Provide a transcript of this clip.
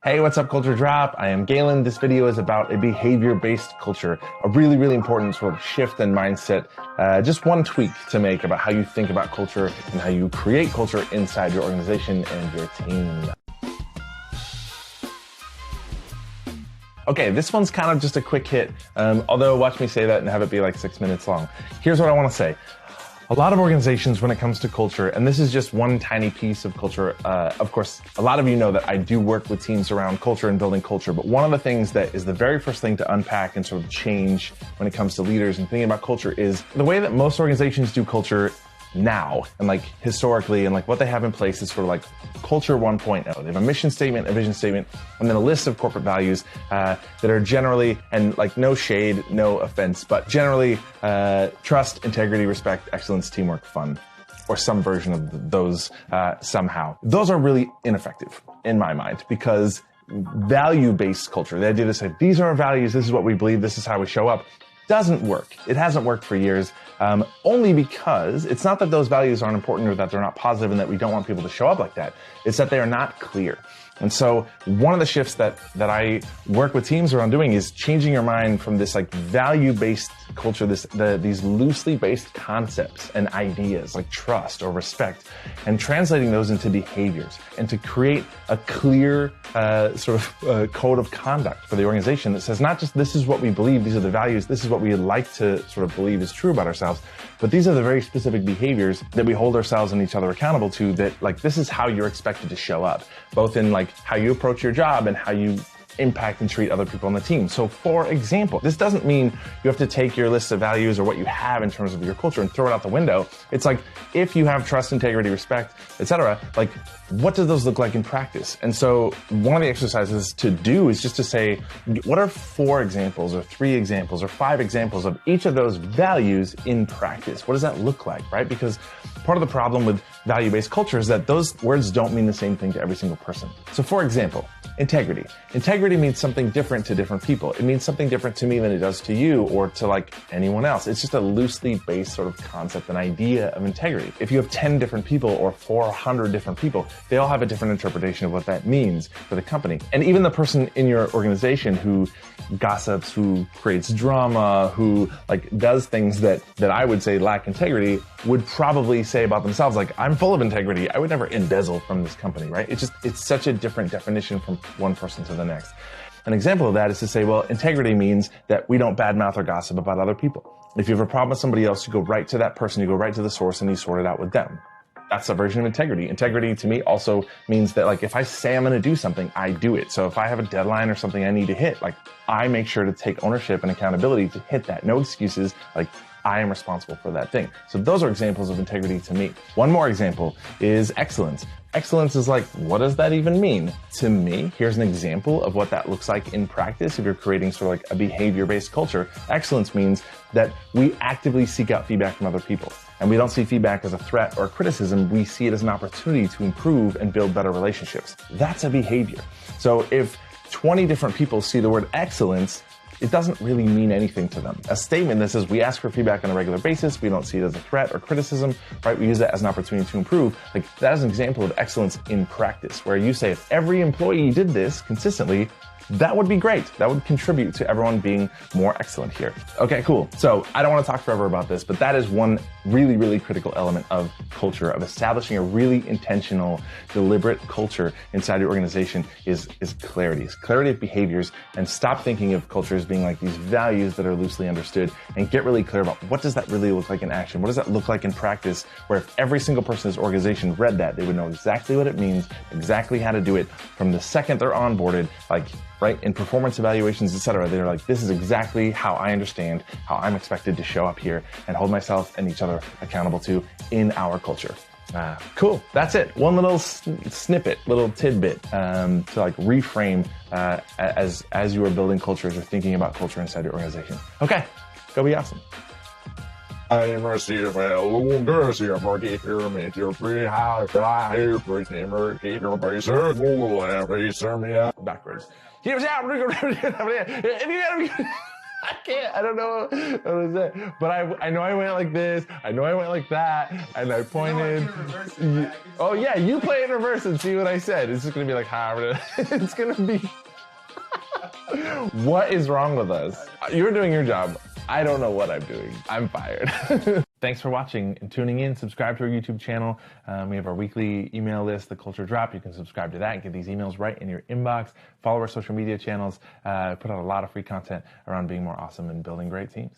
Hey, what's up, Culture Drop? I am Galen. This video is about a behavior-based culture, a really, really important sort of shift in mindset. Just one tweak to make about how you think about culture and how you create culture inside your organization and your team. Okay, this one's kind of just a quick hit, although watch me say that and have it be like 6 minutes long. Here's what I want to say. A lot of organizations, when it comes to culture, and this is just one tiny piece of culture, of course, a lot of you know that I do work with teams around culture and building culture, but one of the things that is the very first thing to unpack and sort of change when it comes to leaders and thinking about culture is the way that most organizations do culture now and like historically and like what they have in place is sort of like culture 1.0. They have a mission statement, a vision statement, and then a list of corporate values that are generally, and like no shade, no offense, but generally trust, integrity, respect, excellence, teamwork, fun, or some version of those somehow. Those are really ineffective in my mind because value-based culture, the idea to say, these are our values, this is what we believe, this is how we show up, doesn't work. It hasn't worked for years, only because it's not that those values aren't important or that they're not positive and that we don't want people to show up like that. It's that they are not clear. And so one of the shifts that I work with teams around doing is changing your mind from this like value-based culture, these loosely based concepts and ideas like trust or respect, and translating those into behaviors and to create a clear code of conduct for the organization that says not just this is what we believe, these are the values, this is what we like to sort of believe is true about ourselves, but these are the very specific behaviors that we hold ourselves and each other accountable to, that like this is how you're expected to show up, both in like how you approach your job and how you impact and treat other people on the team. So for example, this doesn't mean you have to take your list of values or what you have in terms of your culture and throw it out the window. It's like, if you have trust, integrity, respect, etc., like what do those look like in practice? And so one of the exercises to do is just to say, what are 4 examples or 3 examples or 5 examples of each of those values in practice? What does that look like, right? Because part of the problem with value-based culture is that those words don't mean the same thing to every single person. So for example, integrity. Integrity means something different to different people. It means something different to me than it does to you or to like anyone else. It's just a loosely based sort of concept and idea of integrity. If you have 10 different people or 400 different people, they all have a different interpretation of what that means for the company. And even the person in your organization who gossips, who creates drama, who like does things that I would say lack integrity, would probably say about themselves, like, I'm full of integrity. I would never embezzle from this company, right? It's such a different definition from one person to the next. An example of that is to say, well, integrity means that we don't badmouth or gossip about other people. If you have a problem with somebody else, you go right to that person, you go right to the source and you sort it out with them. That's a version of integrity. Integrity to me also means that like if I say I'm going to do something, I do it. So if I have a deadline or something I need to hit, like I make sure to take ownership and accountability to hit that. No excuses, like I am responsible for that thing. So those are examples of integrity to me. One more example is excellence. Excellence is like, what does that even mean? To me, here's an example of what that looks like in practice if you're creating sort of like a behavior-based culture. Excellence means that we actively seek out feedback from other people. And we don't see feedback as a threat or a criticism. We see it as an opportunity to improve and build better relationships. That's a behavior. So if 20 different people see the word excellence, it doesn't really mean anything to them. A statement that says we ask for feedback on a regular basis, we don't see it as a threat or criticism, right? We use that as an opportunity to improve. Like that is an example of excellence in practice, where you say if every employee did this consistently, that would be great. That would contribute to everyone being more excellent here. Okay, cool. So I don't want to talk forever about this, but that is one really, really critical element of culture, of establishing a really intentional, deliberate culture inside your organization is clarity. It's clarity of behaviors, and stop thinking of culture as being like these values that are loosely understood, and get really clear about what does that really look like in action? What does that look like in practice? Where if every single person in this organization read that, they would know exactly what it means, exactly how to do it from the second they're onboarded, like right? In performance evaluations, etc. They're like, this is exactly how I understand how I'm expected to show up here and hold myself and each other accountable to in our culture. Cool. That's it. One little snippet, little tidbit to like reframe as you are building culture, as you're thinking about culture inside your organization. Okay, go be awesome. I'm a CFL, Garcia, Marky, Pyramid, your free high, fly, here, please, never keep your face, Google, please, me out. Backwards. Here's out. I can't. I don't know what was it. But I know I went like this. I know I went like that. And I pointed. Oh, yeah. You play it in reverse and see what I said. It's just going to be like, it's going to be. What is wrong with us? You're doing your job. I don't know what I'm doing. I'm fired. Thanks for watching and tuning in. Subscribe to our YouTube channel. We have our weekly email list, The Culture Drop. You can subscribe to that and get these emails right in your inbox. Follow our social media channels. Put out a lot of free content around being more awesome and building great teams.